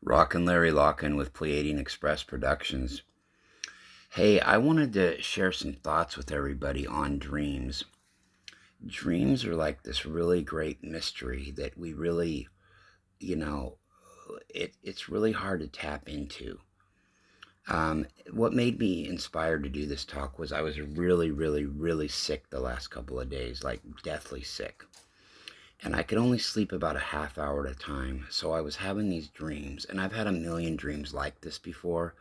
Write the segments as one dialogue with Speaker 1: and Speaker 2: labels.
Speaker 1: Rockin' Larry Lockin with Pleiadian Express Productions. Hey, I wanted to share some thoughts with everybody on dreams. Dreams are like this really great mystery that we really, you know, it's really hard to tap into. What made me inspired to do this talk was I was really, really, really sick the last couple of days, like deathly sick. And I could only sleep about a half hour at a time. So I was having these dreams, and I've had a million dreams like this before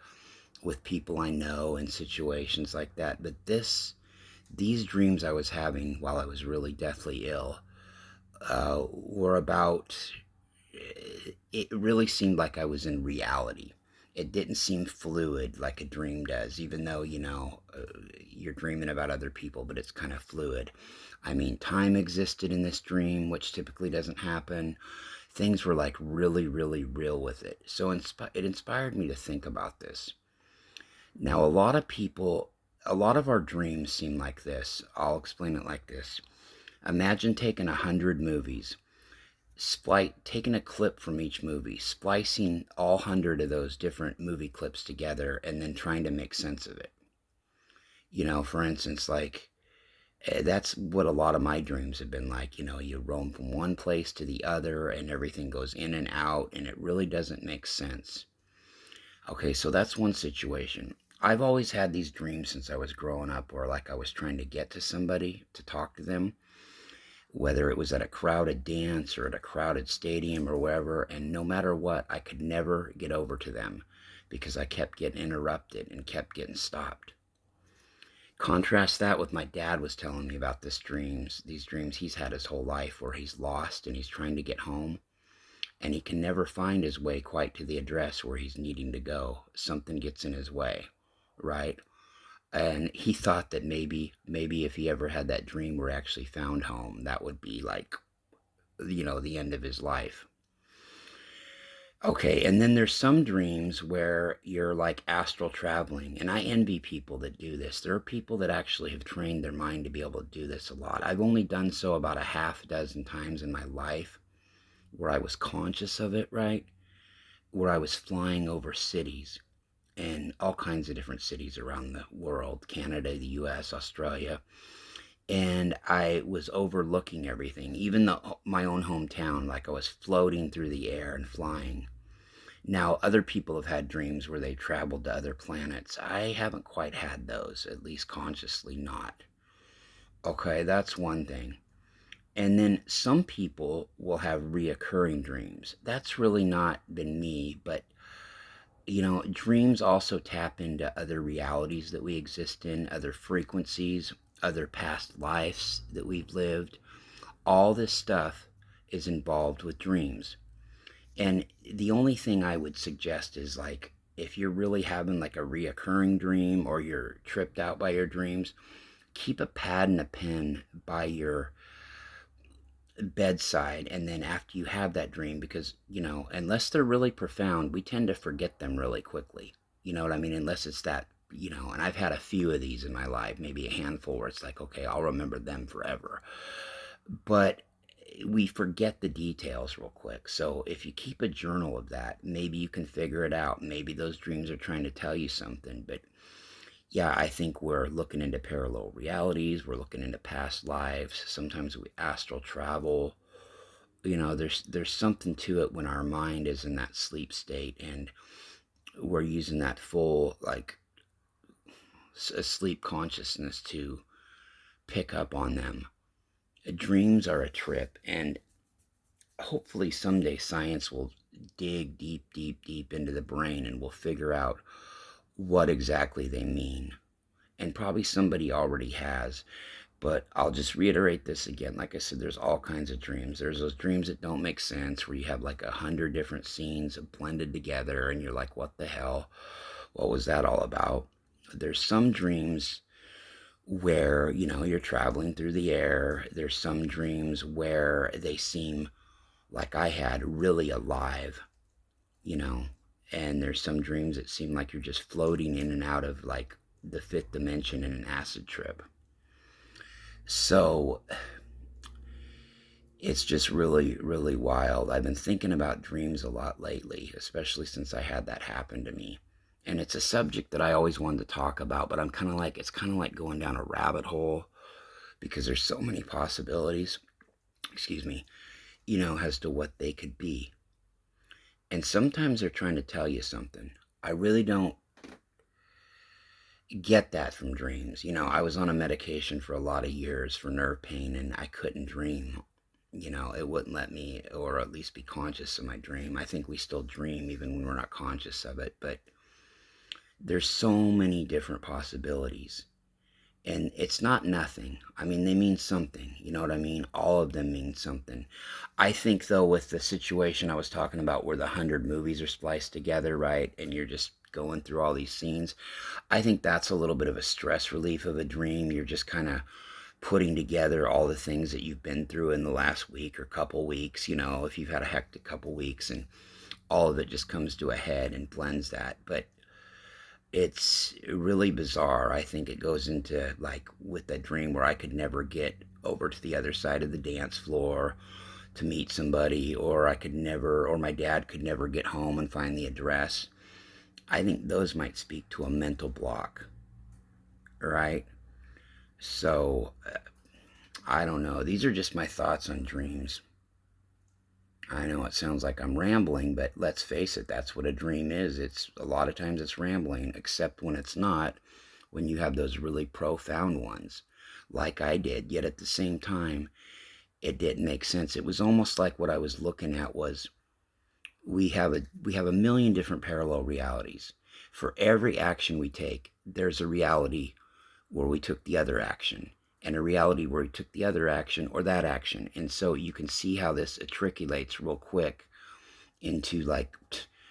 Speaker 1: with people I know and situations like that. But these dreams I was having while I was really deathly ill were about. It really seemed like I was in reality. It didn't seem fluid like a dream does, even though you're dreaming about other people, but it's kind of fluid. I mean, time existed in this dream, which typically doesn't happen. Things were like really, really real with it. So it inspired me to think about this. Now, a lot of our dreams seem like this. I'll explain it like this. Imagine taking 100 movies, taking a clip from each movie, splicing all 100 of those different movie clips together, and then trying to make sense of it. For instance, that's what a lot of my dreams have been like. You roam from one place to the other, and everything goes in and out, and it really doesn't make sense. Okay, so that's one situation. I've always had these dreams since I was growing up where like I was trying to get to somebody to talk to them, whether it was at a crowded dance or at a crowded stadium or wherever, and no matter what, I could never get over to them because I kept getting interrupted and kept getting stopped. Contrast that with my dad was telling me about these dreams he's had his whole life where he's lost and he's trying to get home and he can never find his way quite to the address where he's needing to go. Something gets in his way, right? And he thought that maybe if he ever had that dream where he actually found home, that would be like, the end of his life. Okay, and then there's some dreams where you're like astral traveling, and I envy people that do this. There are people that actually have trained their mind to be able to do this a lot. I've only done so about a half dozen times in my life where I was conscious of it, right? Where I was flying over cities and all kinds of different cities around the world, Canada, the US, Australia. And I was overlooking everything, even my own hometown, like I was floating through the air and flying. Now, other people have had dreams where they traveled to other planets. I haven't quite had those, at least consciously not. Okay, that's one thing. And then some people will have reoccurring dreams. That's really not been me, but dreams also tap into other realities that we exist in, other frequencies, other past lives that we've lived. All this stuff is involved with dreams. And the only thing I would suggest is like, if you're really having like a reoccurring dream or you're tripped out by your dreams, keep a pad and a pen by your bedside. And then after you have that dream, because, unless they're really profound, we tend to forget them really quickly. You know what I mean? Unless it's that, and I've had a few of these in my life, maybe a handful where it's like, okay, I'll remember them forever. But we forget the details real quick. So if you keep a journal of that, maybe you can figure it out. Maybe those dreams are trying to tell you something. But yeah, I think we're looking into parallel realities. We're looking into past lives. Sometimes we astral travel. There's something to it when our mind is in that sleep state and we're using that full like sleep consciousness to pick up on them. Dreams are a trip, and hopefully someday science will dig deep, deep, deep into the brain and we'll figure out what exactly they mean. And probably somebody already has. But I'll just reiterate this again. Like I said, there's all kinds of dreams. There's those dreams that don't make sense where you have like 100 different scenes blended together and you're like, what the hell? What was that all about? There's some dreams where, you're traveling through the air. There's some dreams where they seem like I had really alive, you know, and there's some dreams that seem like you're just floating in and out of like the fifth dimension in an acid trip. So It's just really, really wild. I've been thinking about dreams a lot lately, especially since I had that happen to me. And it's a subject that I always wanted to talk about, but it's kind of like going down a rabbit hole because there's so many possibilities, excuse me, as to what they could be. And sometimes they're trying to tell you something. I really don't get that from dreams. I was on a medication for a lot of years for nerve pain and I couldn't dream. It wouldn't let me, or at least be conscious of my dream. I think we still dream even when we're not conscious of it, but there's so many different possibilities. And it's not nothing. I mean, they mean something. You know what I mean? All of them mean something. I think, though, with the situation I was talking about where the 100 movies are spliced together, right? And you're just going through all these scenes, I think that's a little bit of a stress relief of a dream. You're just kind of putting together all the things that you've been through in the last week or couple weeks, if you've had a hectic couple weeks, and all of it just comes to a head and blends that. But it's really bizarre. I think it goes into like with that dream where I could never get over to the other side of the dance floor to meet somebody, or or my dad could never get home and find the address. I think those might speak to a mental block, right? So I don't know. These are just my thoughts on dreams. I know it sounds like I'm rambling, but let's face it, that's what a dream is. It's a lot of times it's rambling, except when it's not, when you have those really profound ones, like I did, yet at the same time, it didn't make sense. It was almost like what I was looking at was we have a million different parallel realities. For every action we take, there's a reality where we took the other action, and a reality where we took the other action or that action. And so you can see how this articulates real quick into like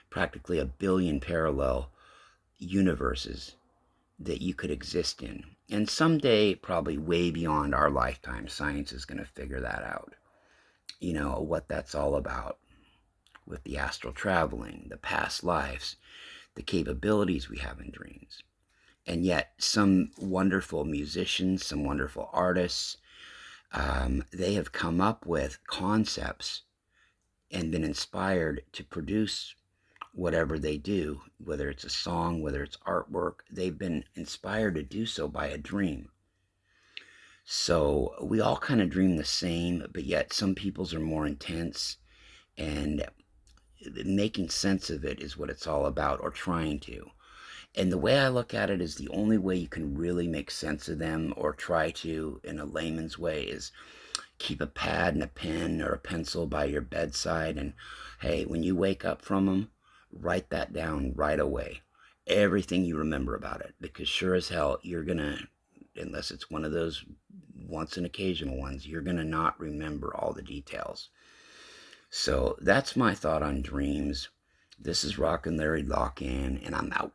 Speaker 1: practically a billion parallel universes that you could exist in. And someday, probably way beyond our lifetime, science is going to figure that out. What that's all about with the astral traveling, the past lives, the capabilities we have in dreams. And yet some wonderful musicians, some wonderful artists, they have come up with concepts and been inspired to produce whatever they do, whether it's a song, whether it's artwork. They've been inspired to do so by a dream. So we all kind of dream the same, but yet some people's are more intense, and making sense of it is what it's all about, or trying to. And the way I look at it is the only way you can really make sense of them, or try to in a layman's way, is keep a pad and a pen or a pencil by your bedside. And hey, when you wake up from them, write that down right away. Everything you remember about it. Because sure as hell, you're going to, unless it's one of those once and occasional ones, you're going to not remember all the details. So that's my thought on dreams. This is Rockin' Larry Lock-In, and I'm out.